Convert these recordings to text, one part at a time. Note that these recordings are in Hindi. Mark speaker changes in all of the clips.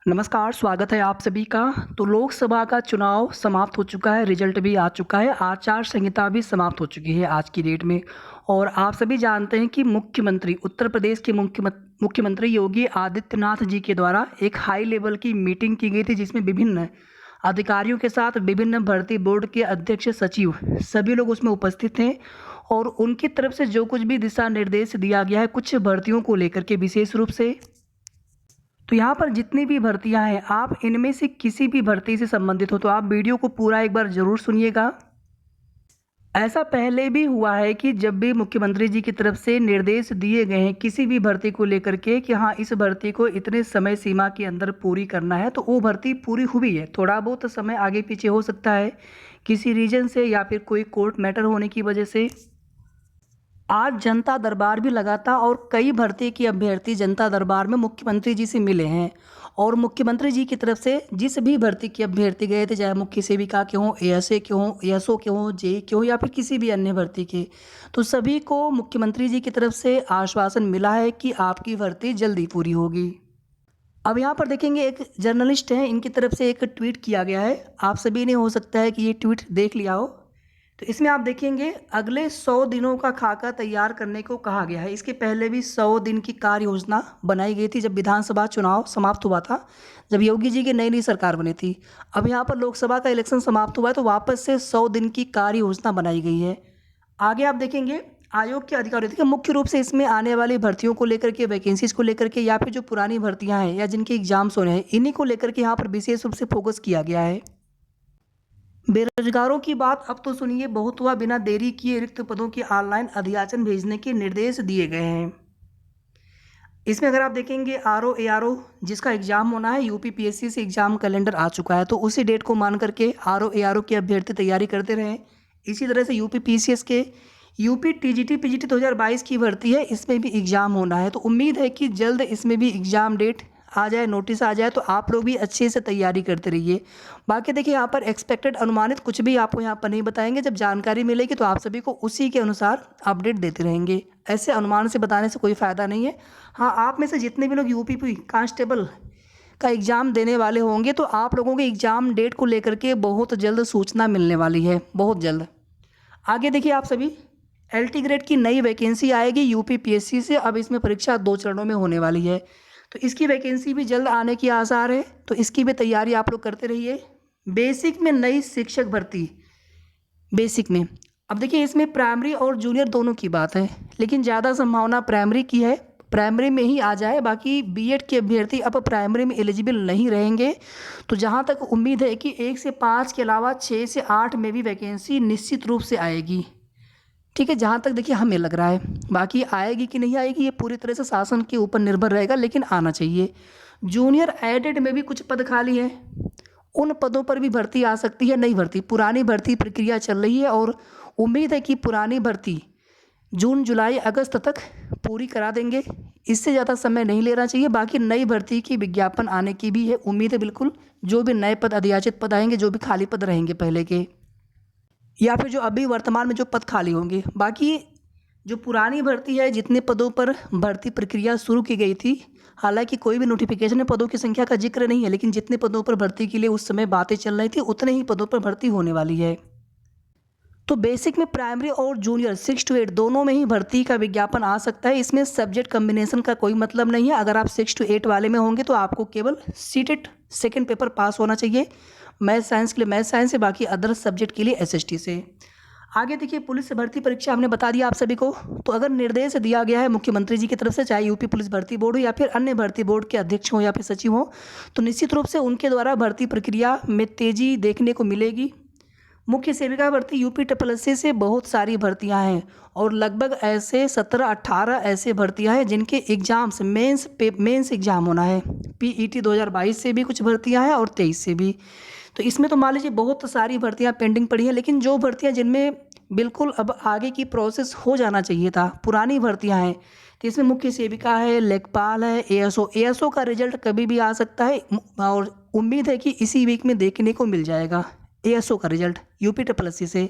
Speaker 1: नमस्कार, स्वागत है आप सभी का। तो लोकसभा का चुनाव समाप्त हो चुका है, रिजल्ट भी आ चुका है, आचार संहिता भी समाप्त हो चुकी है आज की डेट में। और आप सभी जानते हैं कि मुख्यमंत्री उत्तर प्रदेश के मुख्यमंत्री योगी आदित्यनाथ जी के द्वारा एक हाई लेवल की मीटिंग की गई थी, जिसमें विभिन्न अधिकारियों के साथ विभिन्न भर्ती बोर्ड के अध्यक्ष, सचिव सभी लोग उसमें उपस्थित थे। और उनकी तरफ से जो कुछ भी दिशा निर्देश दिया गया है कुछ भर्तियों को लेकर के विशेष रूप से, तो यहाँ पर जितनी भी भर्तियाँ हैं, आप इनमें से किसी भी भर्ती से संबंधित हो तो आप वीडियो को पूरा एक बार ज़रूर सुनिएगा। ऐसा पहले भी हुआ है कि जब भी मुख्यमंत्री जी की तरफ से निर्देश दिए गए हैं किसी भी भर्ती को लेकर के कि हाँ, इस भर्ती को इतने समय सीमा के अंदर पूरी करना है, तो वो भर्ती पूरी हुई है। थोड़ा बहुत समय आगे पीछे हो सकता है किसी रीजन से या फिर कोई कोर्ट मैटर होने की वजह से। आज जनता दरबार भी लगा था और कई भर्ती के अभ्यर्थी जनता दरबार में मुख्यमंत्री जी से मिले हैं। और मुख्यमंत्री जी की तरफ से जिस भी भर्ती के अभ्यर्थी गए थे, चाहे मुख्य सेविका के हों, एएसए के हों, एएसओ के हों, जेई के हों या फिर किसी भी अन्य भर्ती के, तो सभी को मुख्यमंत्री जी की तरफ से आश्वासन मिला है कि आपकी भर्ती जल्दी पूरी होगी। अब यहाँ पर देखेंगे, एक जर्नलिस्ट हैं, इनकी तरफ से एक ट्वीट किया गया है। आप सभी ने हो सकता है कि ये ट्वीट देख लिया हो। तो इसमें आप देखेंगे अगले 100 दिनों का खाका तैयार करने को कहा गया है। इसके पहले भी 100 दिन की कार्य योजना बनाई गई थी जब विधानसभा चुनाव समाप्त हुआ था, जब योगी जी की नई नई सरकार बनी थी। अब यहाँ पर लोकसभा का इलेक्शन समाप्त हुआ है तो वापस से 100 दिन की कार्य योजना बनाई गई है। आगे आप देखेंगे आयोग के अधिकारी, देखिए मुख्य रूप से इसमें आने वाली भर्तियों को लेकर के, वैकेंसीज को लेकर के या फिर जो पुरानी भर्तियाँ हैं या जिनके एग्जाम्स होने हैं, इन्हीं को लेकर के यहाँ पर विशेष रूप से फोकस किया गया है। बेरोजगारों की बात अब तो सुनिए, बहुत हुआ, बिना देरी किए रिक्त पदों की ऑनलाइन अधियाचन भेजने के निर्देश दिए गए हैं। इसमें अगर आप देखेंगे आरओ एआरओ जिसका एग्जाम होना है, यूपी पीएससी से एग्जाम कैलेंडर आ चुका है, तो उसी डेट को मान करके आरओ एआरओ के अभ्यर्थी तैयारी करते रहें। इसी तरह से यूपी पीसीएस के यूपी टीजीटी पीजीटी 2022 की भर्ती है, इसमें भी एग्ज़ाम होना है, तो उम्मीद है कि जल्द इसमें भी एग्ज़ाम डेट आ जाए, नोटिस आ जाए, तो आप लोग भी अच्छे से तैयारी करते रहिए। बाकी देखिए यहाँ पर एक्सपेक्टेड अनुमानित कुछ भी आपको यहाँ पर नहीं बताएंगे, जब जानकारी मिलेगी तो आप सभी को उसी के अनुसार अपडेट देते रहेंगे। ऐसे अनुमान से बताने से कोई फ़ायदा नहीं है। हाँ, आप में से जितने भी लोग यूपी कांस्टेबल का एग्ज़ाम देने वाले होंगे तो आप लोगों के एग्ज़ाम डेट को लेकर के बहुत जल्द सूचना मिलने वाली है, बहुत जल्द। आगे देखिए आप सभी, एलटी ग्रेड की नई वैकेंसी आएगी यूपी पीएससी से। अब इसमें परीक्षा 2 चरणों में होने वाली है, तो इसकी वैकेंसी भी जल्द आने की आसार है, तो इसकी भी तैयारी आप लोग करते रहिए। बेसिक में नई शिक्षक भर्ती, बेसिक में अब देखिए इसमें प्राइमरी और जूनियर दोनों की बात है, लेकिन ज़्यादा संभावना प्राइमरी की है, प्राइमरी में ही आ जाए। बाकी बीएड के अभ्यर्थी अब प्राइमरी में एलिजिबल नहीं रहेंगे। तो जहाँ तक उम्मीद है कि 1 से 5 के अलावा 6 से 8 में भी वैकेंसी निश्चित रूप से आएगी। ठीक है, जहाँ तक देखिए हमें लग रहा है, बाकी आएगी कि नहीं आएगी ये पूरी तरह से शासन के ऊपर निर्भर रहेगा, लेकिन आना चाहिए। जूनियर एडेड में भी कुछ पद खाली हैं, उन पदों पर भी भर्ती आ सकती है, नई भर्ती, पुरानी भर्ती प्रक्रिया चल रही है और उम्मीद है कि पुरानी भर्ती जून जुलाई अगस्त तक पूरी करा देंगे। इससे ज़्यादा समय नहीं लेना चाहिए। बाकी नई भर्ती की विज्ञापन आने की भी है उम्मीद है, बिल्कुल। जो भी नए पद, अधियाचित पद आएंगे, जो भी खाली पद रहेंगे पहले के, या फिर जो अभी वर्तमान में जो पद खाली होंगे। बाकी जो पुरानी भर्ती है, जितने पदों पर भर्ती प्रक्रिया शुरू की गई थी, हालांकि कोई भी नोटिफिकेशन में पदों की संख्या का जिक्र नहीं है, लेकिन जितने पदों पर भर्ती के लिए उस समय बातें चल रही थी, उतने ही पदों पर भर्ती होने वाली है। तो बेसिक में प्राइमरी और जूनियर 6 to 8 दोनों में ही भर्ती का विज्ञापन आ सकता है। इसमें सब्जेक्ट कम्बिनेशन का कोई मतलब नहीं है। अगर आप 6 to 8 वाले में होंगे तो आपको केवल सीटेट सेकेंड पेपर पास होना चाहिए, मैथ साइंस के लिए मैथ साइंस से, बाकी अदर सब्जेक्ट के लिए एसएसटी से। आगे देखिए, पुलिस भर्ती परीक्षा हमने बता दिया आप सभी को। तो अगर निर्देश दिया गया है मुख्यमंत्री जी की तरफ से, चाहे यूपी पुलिस भर्ती बोर्ड हो या फिर अन्य भर्ती बोर्ड के अध्यक्ष हों या फिर सचिव हों, तो निश्चित रूप से उनके द्वारा भर्ती प्रक्रिया में तेजी देखने को मिलेगी। मुख्य सेविका भर्ती यूपी एसएससी से बहुत सारी भर्तियां हैं और लगभग ऐसे 17-18 ऐसे भर्तियां हैं जिनके एग्जाम्स मेंस एग्जाम होना है। पीईटी 2022 से भी कुछ भर्तियां हैं और 23 से भी। तो इसमें तो मान लीजिए बहुत सारी भर्तियां पेंडिंग पड़ी हैं, लेकिन जो भर्तियां जिनमें बिल्कुल अब आगे की प्रोसेस हो जाना चाहिए था, पुरानी भर्तियां हैं, तो इसमें मुख्य सेविका है, लेखपाल है, एएसओ का रिजल्ट कभी भी आ सकता है और उम्मीद है कि इसी वीक में देखने को मिल जाएगा एएसओ का रिजल्ट यूपी एसएससी से।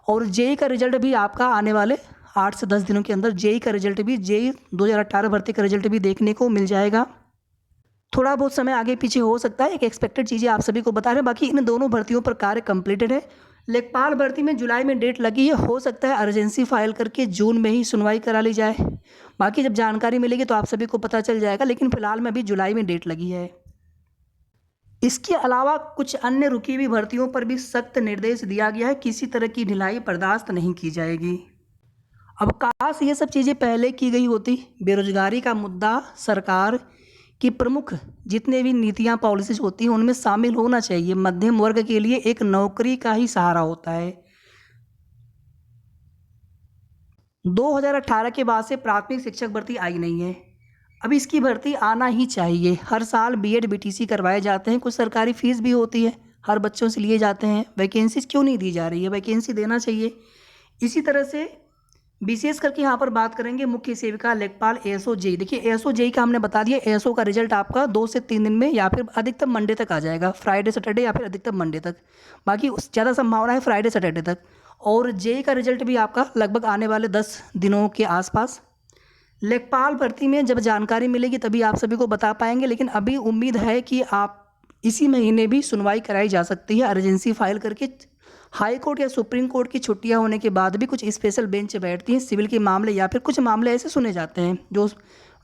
Speaker 1: और जेई का रिजल्ट भी आपका आने वाले 8 से 10 दिनों के अंदर जेई का रिजल्ट भी, जेई 2018 भर्ती का रिजल्ट भी देखने को मिल जाएगा। थोड़ा बहुत समय आगे पीछे हो सकता है, एक एक्सपेक्टेड चीज़ें आप सभी को बता रहे हैं। बाकी इन दोनों भर्तियों पर कार्य कंप्लीटेड है। लेखपाल भर्ती में जुलाई में डेट लगी है, हो सकता है अर्जेंसी फाइल करके जून में ही सुनवाई करा ली जाए। बाकी जब जानकारी मिलेगी तो आप सभी को पता चल जाएगा, लेकिन फिलहाल में अभी जुलाई में डेट लगी है। इसके अलावा कुछ अन्य रुकी हुई भर्तियों पर भी सख्त निर्देश दिया गया है, किसी तरह की ढिलाई बर्दाश्त नहीं की जाएगी। अब काश ये सब चीज़ें पहले की गई होती। बेरोजगारी का मुद्दा सरकार की प्रमुख जितने भी नीतियाँ पॉलिसीज होती हैं उनमें शामिल होना चाहिए। मध्यम वर्ग के लिए एक नौकरी का ही सहारा होता है। 2018 के बाद से प्राथमिक शिक्षक भर्ती आई नहीं है, अब इसकी भर्ती आना ही चाहिए। हर साल बीएड बीटीसी करवाए जाते हैं, कुछ सरकारी फीस भी होती है, हर बच्चों से लिए जाते हैं। वैकेंसीज क्यों नहीं दी जा रही है? वैकेंसी देना चाहिए। इसी तरह से विशेष करके यहाँ पर बात करेंगे मुख्य सेविका लेखपाल एएसओ जेई। देखिए एएसओ जेई का हमने बता दिया, एएसओ का रिजल्ट आपका 2 से 3 दिन में या फिर अधिकतम मंडे तक आ जाएगा, फ्राइडे सैटरडे या फिर अधिकतम मंडे तक। बाकी ज़्यादा संभावना है फ्राइडे सैटरडे तक। और जेई का रिजल्ट भी आपका लगभग आने वाले 10 दिनों के आसपास। लेखपाल भर्ती में जब जानकारी मिलेगी तभी आप सभी को बता पाएंगे, लेकिन अभी उम्मीद है कि आप इसी महीने भी सुनवाई कराई जा सकती है अर्जेंसी फाइल करके। हाई कोर्ट या सुप्रीम कोर्ट की छुट्टियां होने के बाद भी कुछ स्पेशल बेंच बैठती हैं सिविल के मामले, या फिर कुछ मामले ऐसे सुने जाते हैं जो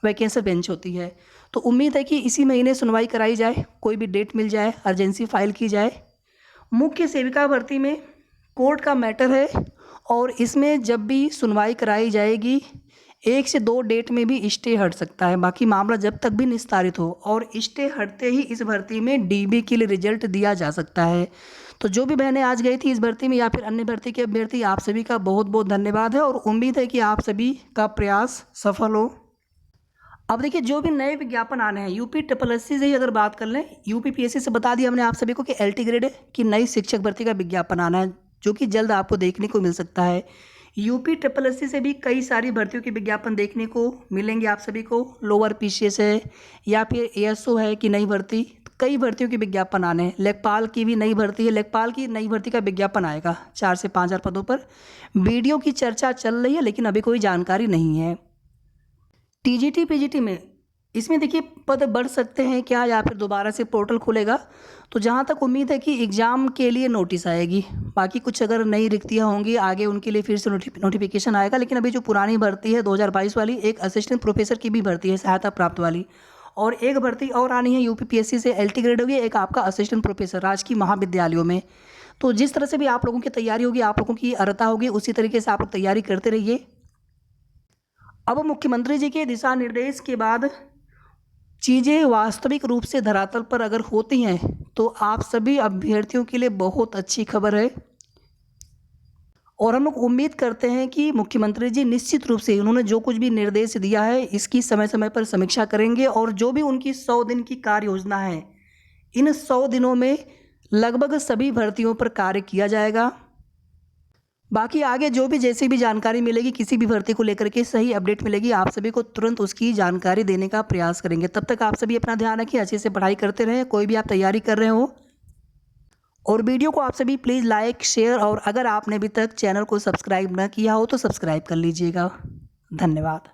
Speaker 1: वैकेंसी बेंच होती है। तो उम्मीद है कि इसी महीने सुनवाई कराई जाए, कोई भी डेट मिल जाए, अर्जेंसी फाइल की जाए। मुख्य सेविका भर्ती में कोर्ट का मैटर है और इसमें जब भी सुनवाई कराई जाएगी 1 से 2 डेट में भी स्टे हट सकता है। बाकी मामला जब तक भी निस्तारित हो, और स्टे हटते ही इस भर्ती में डीबी के लिए रिजल्ट दिया जा सकता है। तो जो भी बहनें आज गई थी इस भर्ती में या फिर अन्य भर्ती के अभ्यर्थी, आप सभी का बहुत बहुत धन्यवाद है और उम्मीद है कि आप सभी का प्रयास सफल हो। अब देखिए जो भी नए विज्ञापन आने हैं, यूपी ट्रिपल से ही अगर बात कर लें, यूपीपीएससी से बता दिया हमने आप सभी को कि एलटी ग्रेड की नई शिक्षक भर्ती का विज्ञापन आना है, जो कि जल्द आपको देखने को मिल सकता है। यूपी ट्रिपल से भी कई सारी भर्तियों के विज्ञापन देखने को मिलेंगे आप सभी को। लोअर पीसीएस है या फिर एएसओ है कि नई भर्ती, कई भर्तियों के विज्ञापन आने हैं। लेखपाल की भी नई भर्ती है, लेखपाल की नई भर्ती का विज्ञापन आएगा 4 से 5 हज़ार पदों पर। वीडियो की चर्चा चल रही है लेकिन अभी कोई जानकारी नहीं है। टीजीटी पीजीटी में इसमें देखिए पद बढ़ सकते हैं क्या, या फिर दोबारा से पोर्टल खुलेगा। तो जहाँ तक उम्मीद है कि एग्ज़ाम के लिए नोटिस आएगी। बाकी कुछ अगर नई रिक्तियाँ होंगी आगे उनके लिए फिर से नोटिफिकेशन आएगा। लेकिन अभी जो पुरानी भर्ती है 2022 वाली, एक असिस्टेंट प्रोफेसर की भी भर्ती है सहायता प्राप्त वाली, और एक भर्ती और आनी है यूपीपीएससी से एलटी ग्रेड होगी, एक आपका असिस्टेंट प्रोफेसर राजकीय महाविद्यालयों में। तो जिस तरह से भी आप लोगों की तैयारी होगी, आप लोगों की अर्हता होगी, उसी तरीके से आप लोग तैयारी करते रहिए। अब मुख्यमंत्री जी के दिशा निर्देश के बाद चीज़ें वास्तविक रूप से धरातल पर अगर होती हैं तो आप सभी अभ्यर्थियों के लिए बहुत अच्छी खबर है। और हम लोग उम्मीद करते हैं कि मुख्यमंत्री जी निश्चित रूप से उन्होंने जो कुछ भी निर्देश दिया है इसकी समय समय पर समीक्षा करेंगे, और जो भी उनकी 100 दिन की कार्य योजना है, इन 100 दिनों में लगभग सभी भर्तियों पर कार्य किया जाएगा। बाकी आगे जो भी जैसी भी जानकारी मिलेगी, किसी भी भर्ती को लेकर के सही अपडेट मिलेगी, आप सभी को तुरंत उसकी जानकारी देने का प्रयास करेंगे। तब तक आप सभी अपना ध्यान रखिए, अच्छे से पढ़ाई करते रहें, कोई भी आप तैयारी कर रहे हो। और वीडियो को आप सभी प्लीज़ लाइक शेयर, और अगर आपने अभी तक चैनल को सब्सक्राइब ना किया हो तो सब्सक्राइब कर लीजिएगा। धन्यवाद।